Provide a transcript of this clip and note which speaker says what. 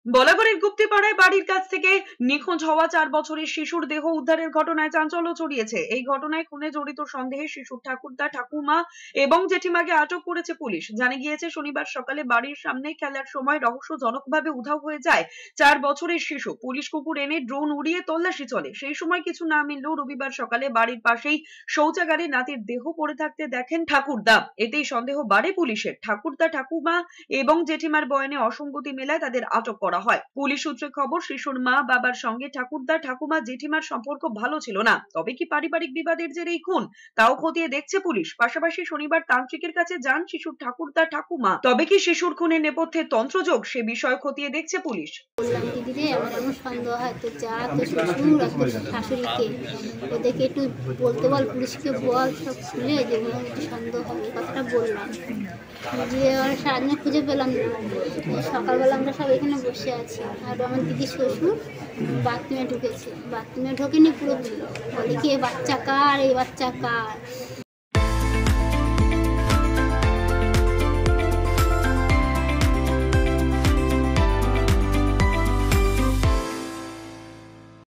Speaker 1: বলাগড়ের গুপ্তিপাড়ায় বাড়ির কাছ থেকে নিখোঁজ হওয়া 4 বছরের শিশুর দেহ উদ্ধারের ঘটনায় চাঞ্চল্য ছড়িয়েছে। এই ঘটনায় খুনে জড়িত সন্দেহে শিশুর ঠাকুরদা, ঠাকুমা এবং জেঠিমাকে আটক করেছে পুলিশ। জানা গিয়েছে শনিবার সকালে বাড়ির সামনে খেলার সময় রহস্যজনকভাবে উধাও হয়ে যায় 4 বছরের শিশু। পুলিশ কুকুর এনে ড্রোন উড়িয়ে তল্লাশি চলে। সেই সময় কিছু না মিললেও রবিবার সকালে বাড়ির পাশেই শৌচাগারে নাতির দেহ পড়ে থাকতে দেখেন ঠাকুরদা। এতেই সন্দেহ বাড়ে পুলিশের। ঠাকুরদা, ঠাকুমা এবং জেঠিমার বয়ানে অসঙ্গতি মেলায় তাদের আটক করা হয়। পুলিশ সূত্রে খবর, শিশুর মা বাবার সঙ্গে ঠাকুরদা, ঠাকুমা, জেঠিমার সম্পর্ক ভালো ছিল না। তবে কি পারিবারিক বিবাদের জেরেই খুন, তাও খতিয়ে দেখছে পুলিশ। পাশাপাশি শনিবার তান্ত্রিকের কাছে যান শিশুর ঠাকুরদা, ঠাকুমা। তবে কি শিশুর খুনের নেপথ্যে তন্ত্রযোগ, সে বিষয় খতিয়ে দেখছে পুলিশ।
Speaker 2: বললাম দিদি আমার সন্দেহ হয় তো যা তো শ্বশুর আর তো শাশুড়িকে ওদেরকে একটু বলতে বল, পুলিশকে বল, সব খুলে যে একটু সন্দেহ হবে কথাটা বললাম। দিয়ে ওরা সারাদিনে খুঁজে পেলাম না। সকালবেলা আমরা সব এখানে বসে আছি আর আমার দিদি শ্বশুর বাথরুমে ঢুকেছে, বাথরুমে ঢোকেনি পুরো বলে কি এ বাচ্চা কার, এই বাচ্চা কার।